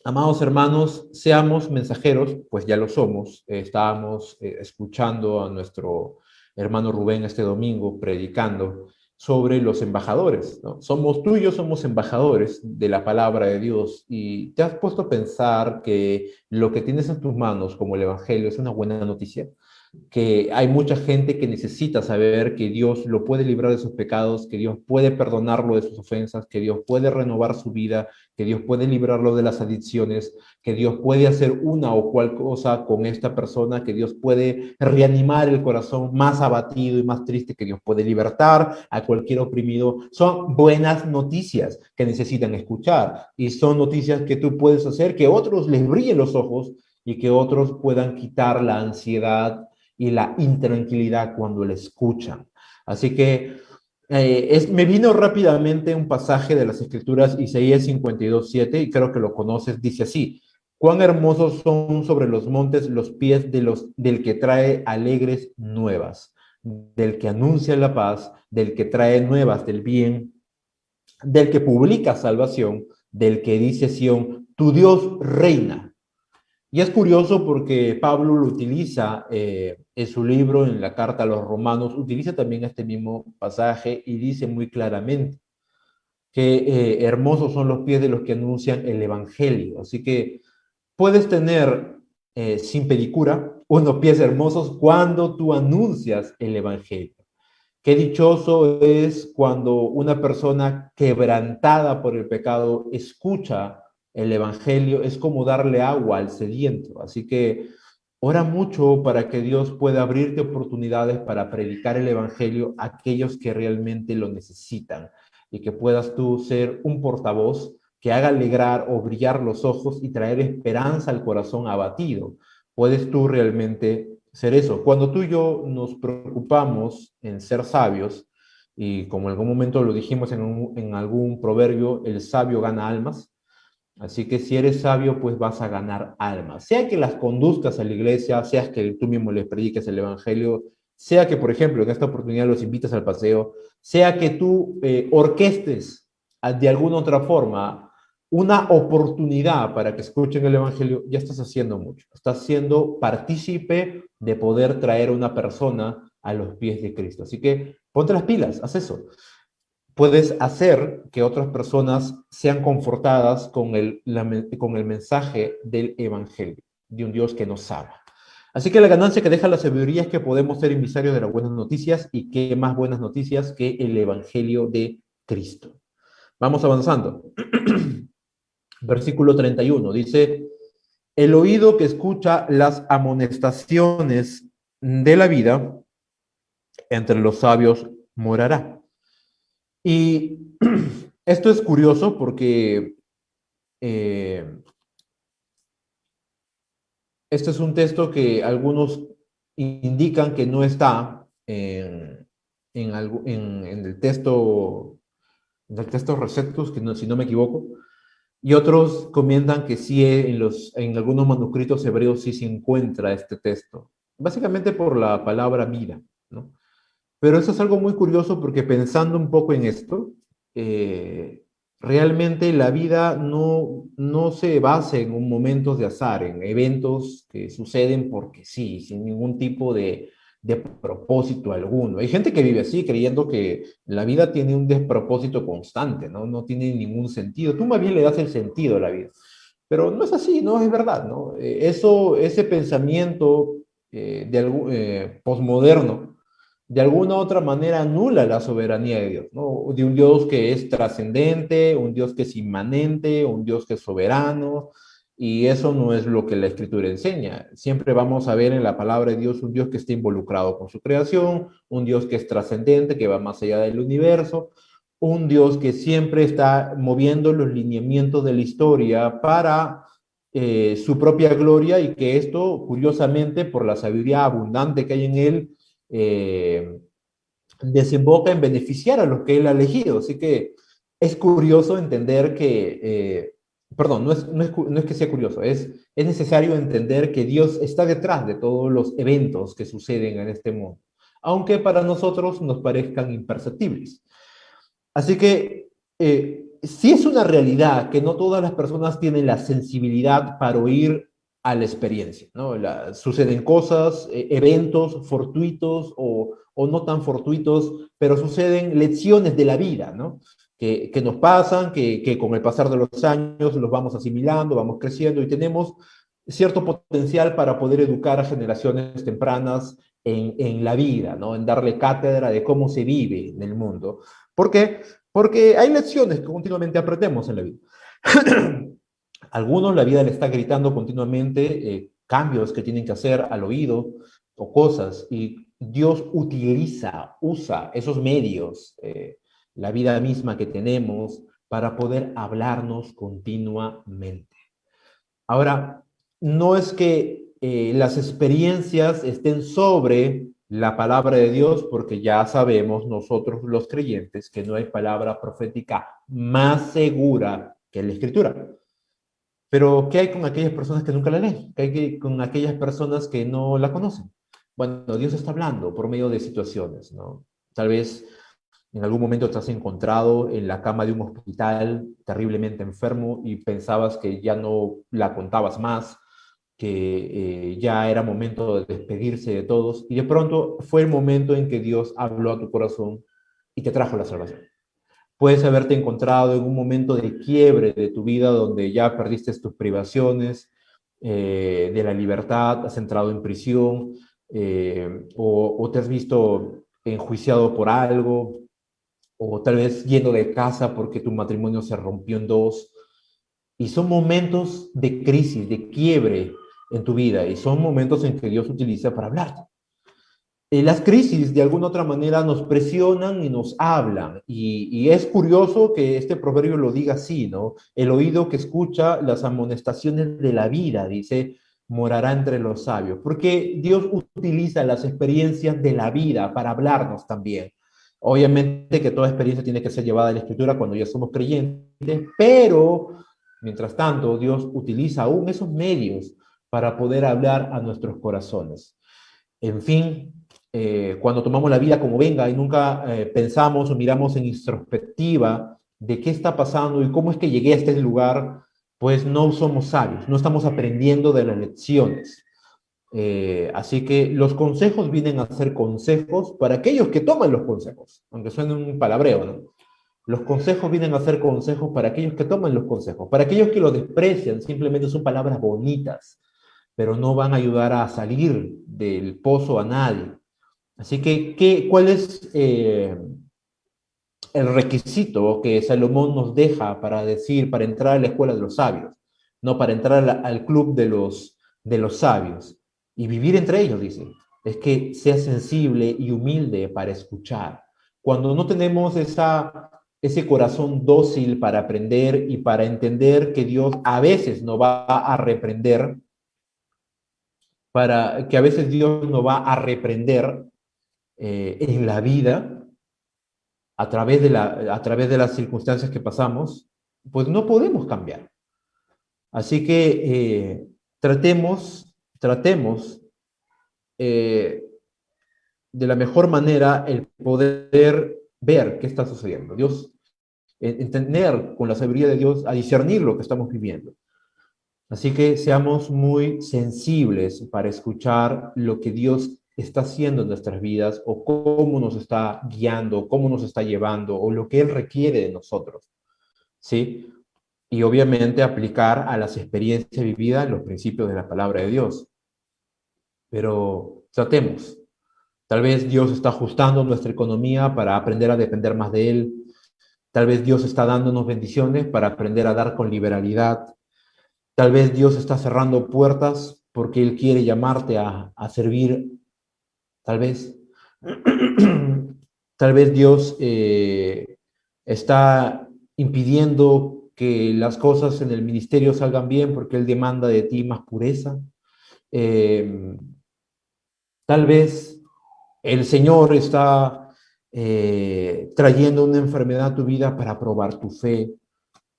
Amados hermanos, seamos mensajeros, pues ya lo somos. Estábamos escuchando a nuestro hermano Rubén este domingo predicando. sobre los embajadores, ¿no? Tú y yo somos embajadores de la palabra de Dios y te has puesto a pensar que lo que tienes en tus manos como el Evangelio es una buena noticia, que hay mucha gente que necesita saber que Dios lo puede librar de sus pecados, que Dios puede perdonarlo de sus ofensas, que Dios puede renovar su vida, que Dios puede librarlo de las adicciones, que Dios puede hacer una o cual cosa con esta persona, que Dios puede reanimar el corazón más abatido y más triste, que Dios puede libertar a cualquier oprimido. Son buenas noticias que necesitan escuchar y son noticias que tú puedes hacer que otros les brillen los ojos y que otros puedan quitar la ansiedad y la intranquilidad cuando le escuchan. Así que me vino rápidamente un pasaje de las Escrituras, Isaías 52:7, y creo que lo conoces, dice así: cuán hermosos son sobre los montes los pies del que trae alegres nuevas, del que anuncia la paz, del que trae nuevas del bien, del que publica salvación, del que dice Sión, tu Dios reina. Y es curioso porque Pablo lo utiliza en su libro, en la carta a los romanos, utiliza también este mismo pasaje y dice muy claramente que hermosos son los pies de los que anuncian el Evangelio. Así que puedes tener sin pedicura unos pies hermosos cuando tú anuncias el Evangelio. Qué dichoso es cuando una persona quebrantada por el pecado escucha el Evangelio, es como darle agua al sediento. Así que ora mucho para que Dios pueda abrirte oportunidades para predicar el Evangelio a aquellos que realmente lo necesitan y que puedas tú ser un portavoz que haga alegrar o brillar los ojos y traer esperanza al corazón abatido. Puedes tú realmente ser eso. Cuando tú y yo nos preocupamos en ser sabios, y como en algún momento lo dijimos en algún proverbio, el sabio gana almas. Así que si eres sabio, pues vas a ganar almas. Sea que las conduzcas a la iglesia, sea que tú mismo les prediques el evangelio, sea que, por ejemplo, en esta oportunidad los invitas al paseo, sea que tú orquestes de alguna otra forma una oportunidad para que escuchen el evangelio, ya estás haciendo mucho. Estás siendo partícipe de poder traer a una persona a los pies de Cristo. Así que ponte las pilas, haz eso. Puedes hacer que otras personas sean confortadas con el mensaje del Evangelio, de un Dios que nos salva. Así que la ganancia que deja la sabiduría es que podemos ser emisarios de las buenas noticias, y qué más buenas noticias que el Evangelio de Cristo. Vamos avanzando. Versículo 31 dice: el oído que escucha las amonestaciones de la vida, entre los sabios morará. Y esto es curioso porque eh, este es un texto que algunos indican que no está en en el texto Receptus, que no, si no me equivoco, y otros comentan que sí en algunos manuscritos hebreos sí se encuentra este texto, básicamente por la palabra vida, ¿no? Pero eso es algo muy curioso porque pensando un poco en esto, eh, realmente la vida no se basa en un momentos de azar, en eventos que suceden porque sí, sin ningún tipo de propósito alguno. Hay gente que vive así, creyendo que la vida tiene un despropósito constante, ¿no? No tiene ningún sentido. Tú más bien le das el sentido a la vida. Pero no es así, no es verdad, ¿no? Ese pensamiento posmoderno, de alguna u otra manera anula la soberanía de Dios, ¿no? De un Dios que es trascendente, un Dios que es inmanente, un Dios que es soberano, y eso no es lo que la Escritura enseña. Siempre vamos a ver en la palabra de Dios un Dios que está involucrado con su creación, un Dios que es trascendente, que va más allá del universo, un Dios que siempre está moviendo los lineamientos de la historia para su propia gloria, y que esto, curiosamente, por la sabiduría abundante que hay en él, eh, desemboca en beneficiar a los que él ha elegido. Así que es curioso entender que, perdón, no es que sea curioso, es necesario entender que Dios está detrás de todos los eventos que suceden en este mundo, aunque para nosotros nos parezcan imperceptibles. Así que sí es una realidad que no todas las personas tienen la sensibilidad para oír a la experiencia, ¿no? Suceden cosas, eventos fortuitos o no tan fortuitos, pero suceden lecciones de la vida, ¿no? Que nos pasan, que con el pasar de los años los vamos asimilando, vamos creciendo y tenemos cierto potencial para poder educar a generaciones tempranas en la vida, ¿no? En darle cátedra de cómo se vive en el mundo. ¿Por qué? Porque hay lecciones que continuamente aprendemos en la vida. Algunos la vida le está gritando continuamente cambios que tienen que hacer al oído o cosas, y Dios usa esos medios, la vida misma que tenemos, para poder hablarnos continuamente. Ahora, no es que las experiencias estén sobre la palabra de Dios, porque ya sabemos nosotros los creyentes que no hay palabra profética más segura que la Escritura. Pero, ¿qué hay con aquellas personas que nunca la leen? ¿Qué hay con aquellas personas que no la conocen? Bueno, Dios está hablando por medio de situaciones, ¿no? Tal vez en algún momento te has encontrado en la cama de un hospital terriblemente enfermo y pensabas que ya no la contabas más, que ya era momento de despedirse de todos, y de pronto fue el momento en que Dios habló a tu corazón y te trajo la salvación. Puedes haberte encontrado en un momento de quiebre de tu vida donde ya perdiste tus privaciones de la libertad, has entrado en prisión o te has visto enjuiciado por algo, o tal vez yendo de casa porque tu matrimonio se rompió en dos. Y son momentos de crisis, de quiebre en tu vida, y son momentos en que Dios utiliza para hablarte. Las crisis de alguna otra manera nos presionan y nos hablan, y es curioso que este proverbio lo diga así, ¿no? El oído que escucha las amonestaciones de la vida, dice, morará entre los sabios, porque Dios utiliza las experiencias de la vida para hablarnos también. Obviamente que toda experiencia tiene que ser llevada a la Escritura cuando ya somos creyentes, pero mientras tanto Dios utiliza aún esos medios para poder hablar a nuestros corazones. En fin, cuando tomamos la vida como venga y nunca pensamos o miramos en introspectiva de qué está pasando y cómo es que llegué a este lugar, pues no somos sabios, no estamos aprendiendo de las lecciones. Así que los consejos vienen a ser consejos para aquellos que toman los consejos, aunque suene un palabreo, ¿no? Los consejos vienen a ser consejos para aquellos que toman los consejos. Para aquellos que los desprecian, simplemente son palabras bonitas, pero no van a ayudar a salir del pozo a nadie. Así que, ¿cuál es el requisito que Salomón nos deja para decir, para entrar a la escuela de los sabios? No, para entrar al club de los sabios y vivir entre ellos, dice. Es que sea sensible y humilde para escuchar. Cuando no tenemos ese corazón dócil para aprender y para entender que Dios a veces nos va a reprender, para que a veces Dios nos va a reprender en la vida a través de las circunstancias que pasamos, pues no podemos cambiar. Así que tratemos eh, de la mejor manera el poder ver qué está sucediendo. Dios, entender con la sabiduría de Dios a discernir lo que estamos viviendo. Así que seamos muy sensibles para escuchar lo que Dios está haciendo en nuestras vidas, o cómo nos está guiando, cómo nos está llevando, o lo que Él requiere de nosotros, ¿sí? Y obviamente aplicar a las experiencias vividas los principios de la palabra de Dios. Pero tratemos. Tal vez Dios está ajustando nuestra economía para aprender a depender más de Él. Tal vez Dios está dándonos bendiciones para aprender a dar con liberalidad. Tal vez Dios está cerrando puertas porque Él quiere llamarte a servir. Tal vez. Tal vez Dios está impidiendo que las cosas en el ministerio salgan bien porque Él demanda de ti más pureza. Eh, Tal vez el Señor está trayendo una enfermedad a tu vida para probar tu fe.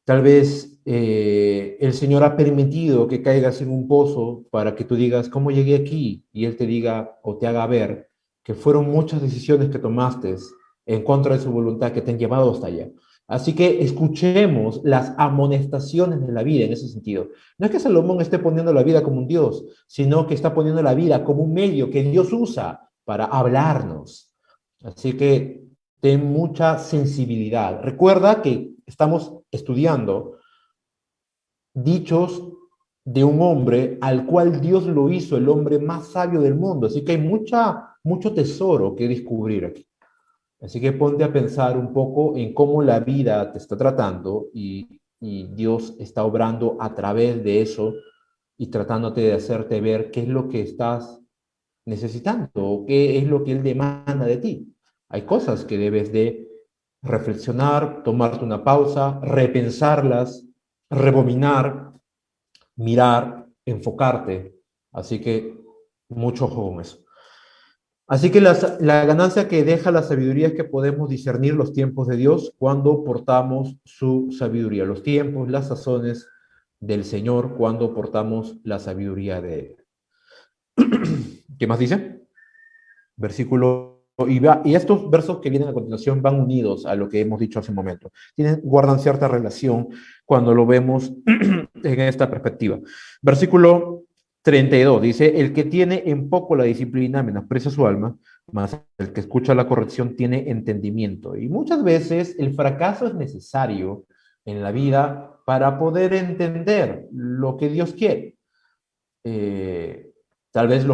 Tal vez el Señor ha permitido que caigas en un pozo para que tú digas, ¿cómo llegué aquí? Y Él te diga o te haga ver que fueron muchas decisiones que tomaste en contra de su voluntad que te han llevado hasta allá. Así que escuchemos las amonestaciones de la vida en ese sentido. No es que Salomón esté poniendo la vida como un Dios, sino que está poniendo la vida como un medio que Dios usa para hablarnos. Así que ten mucha sensibilidad. Recuerda que estamos estudiando dichos de un hombre al cual Dios lo hizo el hombre más sabio del mundo. Así que hay mucho tesoro que descubrir aquí. Así que ponte a pensar un poco en cómo la vida te está tratando y Dios está obrando a través de eso y tratándote de hacerte ver qué es lo que estás necesitando o qué es lo que Él demanda de ti. Hay cosas que debes de reflexionar, tomarte una pausa, repensarlas, rebobinar, mirar, enfocarte. Así que mucho ojo con eso. Así que la ganancia que deja la sabiduría es que podemos discernir los tiempos de Dios cuando portamos su sabiduría, los tiempos, las sazones del Señor cuando portamos la sabiduría de Él. ¿Qué más dice? Versículo, y estos versos que vienen a continuación van unidos a lo que hemos dicho hace un momento. Guardan cierta relación cuando lo vemos en esta perspectiva. Versículo 32 dice, el que tiene en poco la disciplina menosprecia su alma, mas el que escucha la corrección tiene entendimiento. Y muchas veces el fracaso es necesario en la vida para poder entender lo que Dios quiere. Eh, tal vez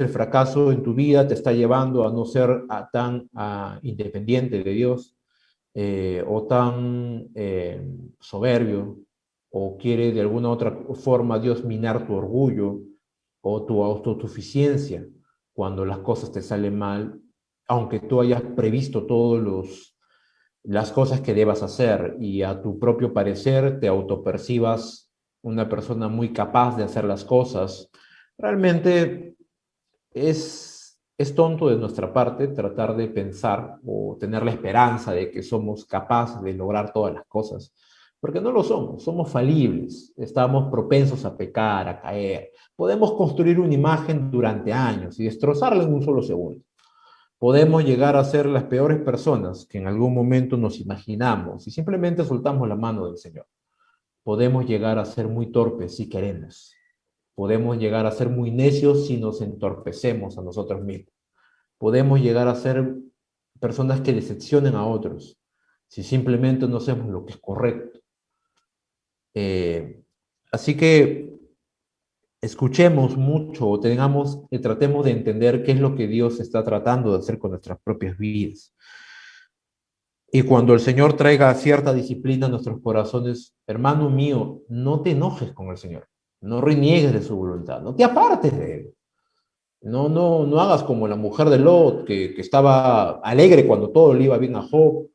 el fracaso en tu vida te está llevando a no ser tan independiente de Dios o tan soberbio, o quiere de alguna otra forma Dios minar tu orgullo o tu autosuficiencia cuando las cosas te salen mal, aunque tú hayas previsto las cosas que debas hacer y a tu propio parecer te autopercibas una persona muy capaz de hacer las cosas. Realmente es tonto de nuestra parte tratar de pensar o tener la esperanza de que somos capaces de lograr todas las cosas, porque no lo somos falibles, estamos propensos a pecar, a caer. Podemos construir una imagen durante años y destrozarla en un solo segundo. Podemos llegar a ser las peores personas que en algún momento nos imaginamos y simplemente soltamos la mano del Señor. Podemos llegar a ser muy torpes si queremos. Podemos llegar a ser muy necios si nos entorpecemos a nosotros mismos. Podemos llegar a ser personas que decepcionen a otros si simplemente no hacemos lo que es correcto. Así que escuchemos mucho o tratemos de entender qué es lo que Dios está tratando de hacer con nuestras propias vidas. Y cuando el Señor traiga cierta disciplina a nuestros corazones, hermano mío, no te enojes con el Señor, no reniegues de su voluntad, no te apartes de Él. No hagas como la mujer de Lot, que estaba alegre cuando todo le iba bien a Job,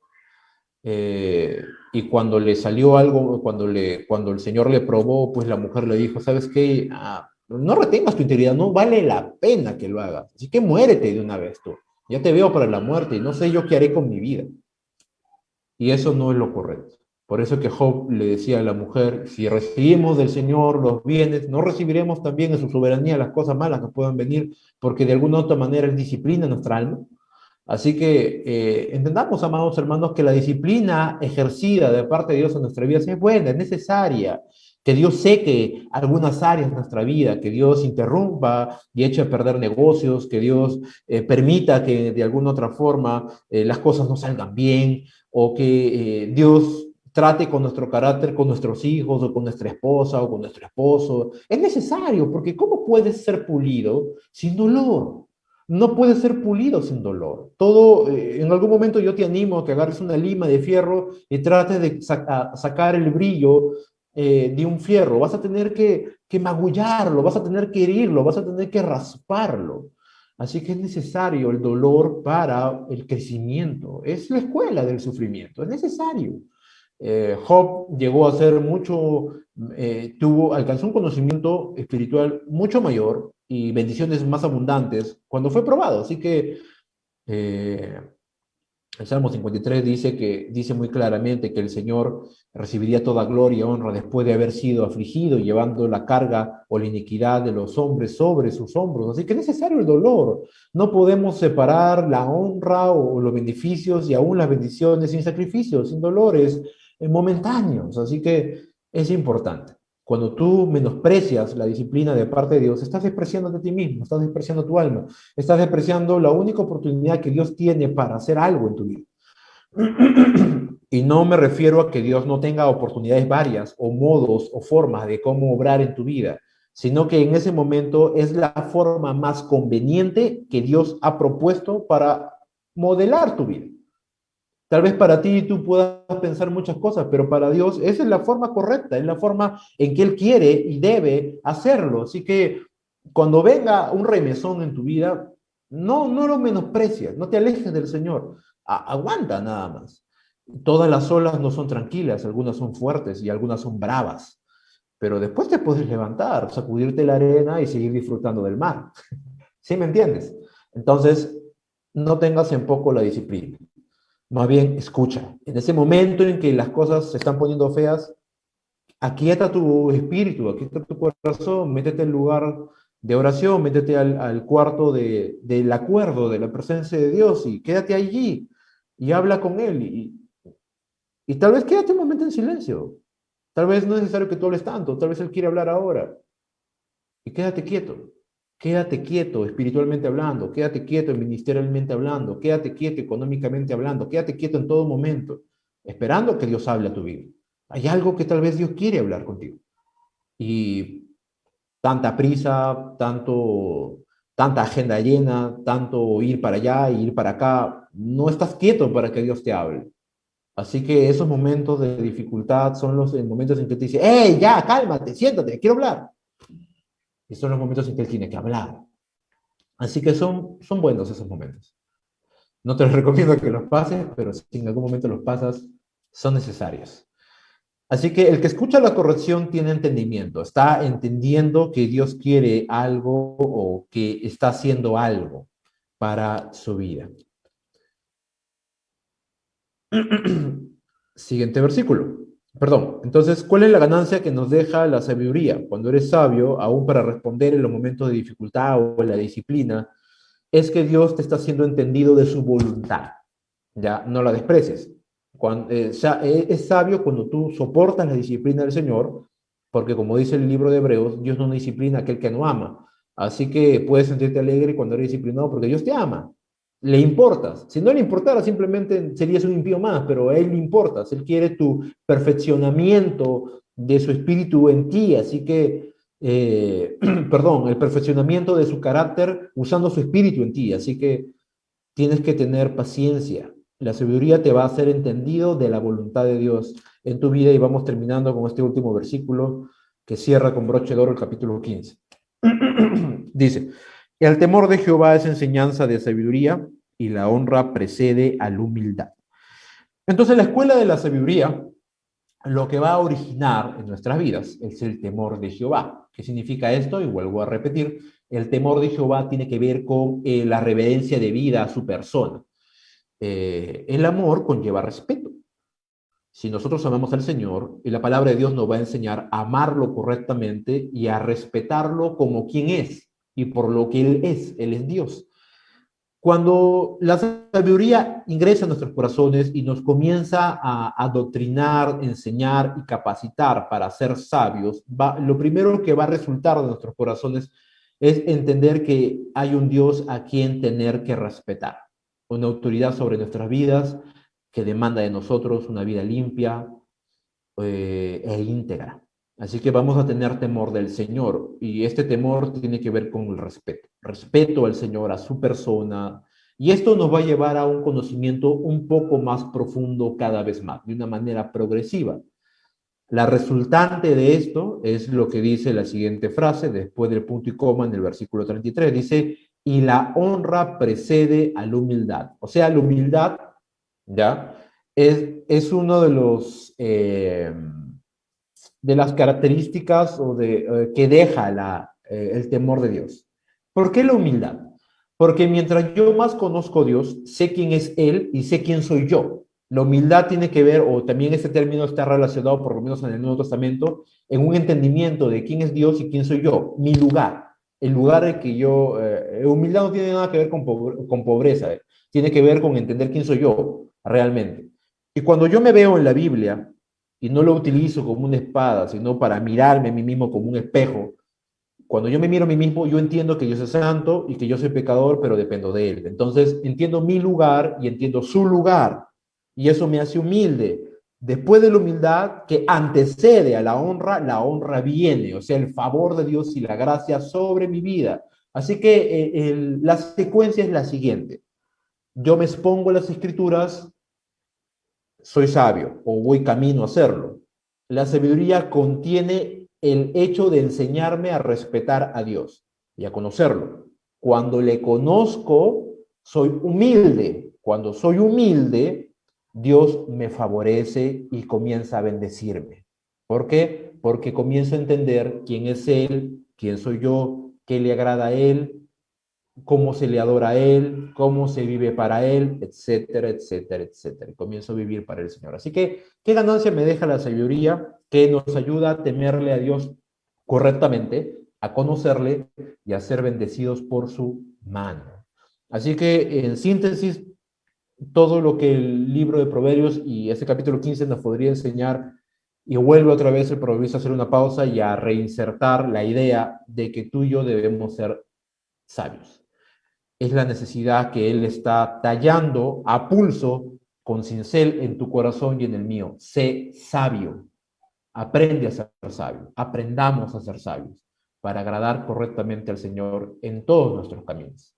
y cuando le salió algo, cuando el Señor le probó, pues la mujer le dijo, ¿sabes qué? No retengas tu integridad, no vale la pena que lo hagas, así que muérete de una vez tú. Ya te veo para la muerte y no sé yo qué haré con mi vida. Y eso no es lo correcto. Por eso que Job le decía a la mujer, si recibimos del Señor los bienes, no recibiremos también en su soberanía las cosas malas que puedan venir, porque de alguna u otra manera Él disciplina nuestra alma. Así que entendamos, amados hermanos, que la disciplina ejercida de parte de Dios en nuestra vida es buena, es necesaria, que Dios seque algunas áreas de nuestra vida, que Dios interrumpa y eche a perder negocios, que Dios permita que de alguna otra forma las cosas no salgan bien, o que Dios trate con nuestro carácter, con nuestros hijos, o con nuestra esposa, o con nuestro esposo. Es necesario, porque ¿cómo puedes ser pulido sin dolor? No puede ser pulido sin dolor. Todo, en algún momento yo te animo a que agarres una lima de fierro y trates de sacar el brillo de un fierro. Vas a tener que magullarlo, vas a tener que herirlo, vas a tener que rasparlo. Así que es necesario el dolor para el crecimiento. Es la escuela del sufrimiento, es necesario. Job llegó a ser alcanzó un conocimiento espiritual mucho mayor y bendiciones más abundantes cuando fue probado. Así que eh, El Salmo 53 dice muy claramente que el Señor recibiría toda gloria y honra después de haber sido afligido, llevando la carga o la iniquidad de los hombres sobre sus hombros. Así que es necesario el dolor. No podemos separar la honra o los beneficios y aún las bendiciones sin sacrificios, sin dolores momentáneos. Así que es importante. Cuando tú menosprecias la disciplina de parte de Dios, estás despreciando de ti mismo, estás despreciando tu alma, estás despreciando la única oportunidad que Dios tiene para hacer algo en tu vida. Y no me refiero a que Dios no tenga oportunidades varias o modos o formas de cómo obrar en tu vida, sino que en ese momento es la forma más conveniente que Dios ha propuesto para modelar tu vida. Tal vez para ti tú puedas pensar muchas cosas, pero para Dios esa es la forma correcta, es la forma en que Él quiere y debe hacerlo. Así que cuando venga un remesón en tu vida, no lo menosprecies, no te alejes del Señor. Aguanta nada más. Todas las olas no son tranquilas, algunas son fuertes y algunas son bravas, pero después te puedes levantar, sacudirte la arena y seguir disfrutando del mar. ¿Sí me entiendes? Entonces, no tengas en poco la disciplina. Más bien, escucha. En ese momento en que las cosas se están poniendo feas, aquieta tu espíritu, aquieta tu corazón, métete al lugar de oración, métete al cuarto del acuerdo, de la presencia de Dios y quédate allí y habla con Él. Y tal vez quédate un momento en silencio. Tal vez no es necesario que tú hables tanto, tal vez Él quiere hablar ahora. Y quédate quieto espiritualmente hablando, quédate quieto ministerialmente hablando, quédate quieto económicamente hablando, quédate quieto en todo momento, esperando que Dios hable a tu vida. Hay algo que tal vez Dios quiere hablar contigo. Y tanta prisa, tanta agenda llena, tanto ir para allá y ir para acá, no estás quieto para que Dios te hable. Así que esos momentos de dificultad son los momentos en que te dice, ¡hey, ya, cálmate, siéntate, quiero hablar! Y son los momentos en que Él tiene que hablar. Así que son buenos esos momentos. No te los recomiendo que los pases, pero si en algún momento los pasas, son necesarios. Así que el que escucha la corrección tiene entendimiento, está entendiendo que Dios quiere algo o que está haciendo algo para su vida. Siguiente versículo. Perdón, entonces, ¿cuál es la ganancia que nos deja la sabiduría? Cuando eres sabio, aún para responder en los momentos de dificultad o en la disciplina, es que Dios te está haciendo entendido de su voluntad. Ya, no la desprecies. Es sabio cuando tú soportas la disciplina del Señor, porque como dice el libro de Hebreos, Dios no disciplina a aquel que no ama. Así que puedes sentirte alegre cuando eres disciplinado porque Dios te ama. Le importas. Si no le importara, simplemente serías un impío más, pero a Él le importas. Él quiere tu perfeccionamiento de su espíritu en ti. Así que, perdón, el perfeccionamiento de su carácter usando su espíritu en ti. Así que tienes que tener paciencia. La sabiduría te va a hacer entendido de la voluntad de Dios en tu vida y vamos terminando con este último versículo que cierra con broche de oro el capítulo 15. Dice, el temor de Jehová es enseñanza de sabiduría y la honra precede a la humildad. Entonces la escuela de la sabiduría lo que va a originar en nuestras vidas es el temor de Jehová. ¿Qué significa esto? Y vuelvo a repetir, el temor de Jehová tiene que ver con la reverencia de vida a su persona. El amor conlleva respeto. Si nosotros amamos al Señor, y la palabra de Dios nos va a enseñar a amarlo correctamente y a respetarlo como quien es y por lo que Él es Dios. Cuando la sabiduría ingresa a nuestros corazones y nos comienza a adoctrinar, enseñar y capacitar para ser sabios, lo primero que va a resultar de nuestros corazones es entender que hay un Dios a quien tener que respetar, una autoridad sobre nuestras vidas que demanda de nosotros una vida limpia e íntegra. Así que vamos a tener temor del Señor y este temor tiene que ver con el respeto. Respeto al Señor, a su persona. Y esto nos va a llevar a un conocimiento un poco más profundo cada vez más, de una manera progresiva. La resultante de esto es lo que dice la siguiente frase, después del punto y coma en el versículo 33, dice, y la honra precede a la humildad. O sea, la humildad, ¿ya? Es uno de las características que deja el temor de Dios. ¿Por qué la humildad? Porque mientras yo más conozco a Dios, sé quién es Él y sé quién soy yo. La humildad tiene que ver, o también este término está relacionado, por lo menos en el Nuevo Testamento, en un entendimiento de quién es Dios y quién soy yo, mi lugar, el lugar en que yo, humildad no tiene nada que ver con pobreza, tiene que ver con entender quién soy yo realmente. Y cuando yo me veo en la Biblia y no lo utilizo como una espada, sino para mirarme a mí mismo como un espejo, cuando yo me miro a mí mismo, yo entiendo que Dios es santo y que yo soy pecador, pero dependo de Él. Entonces, entiendo mi lugar y entiendo su lugar. Y eso me hace humilde. Después de la humildad que antecede a la honra viene, o sea, el favor de Dios y la gracia sobre mi vida. Así que la secuencia es la siguiente. Yo me expongo a las escrituras, soy sabio o voy camino a hacerlo. La sabiduría contiene el hecho de enseñarme a respetar a Dios y a conocerlo. Cuando le conozco, soy humilde. Cuando soy humilde, Dios me favorece y comienza a bendecirme. ¿Por qué? Porque comienzo a entender quién es Él, quién soy yo, qué le agrada a Él, cómo se le adora a Él, cómo se vive para Él, etcétera, etcétera, etcétera. Y comienzo a vivir para el Señor. Así que, ¿qué ganancia me deja la sabiduría que nos ayuda a temerle a Dios correctamente, a conocerle y a ser bendecidos por su mano? Así que, en síntesis, todo lo que el libro de Proverbios y este capítulo 15 nos podría enseñar, y vuelve otra vez el proverbista a hacer una pausa y a reinsertar la idea de que tú y yo debemos ser sabios. Es la necesidad que Él está tallando a pulso con cincel en tu corazón y en el mío. Sé sabio, aprende a ser sabio, aprendamos a ser sabios para agradar correctamente al Señor en todos nuestros caminos.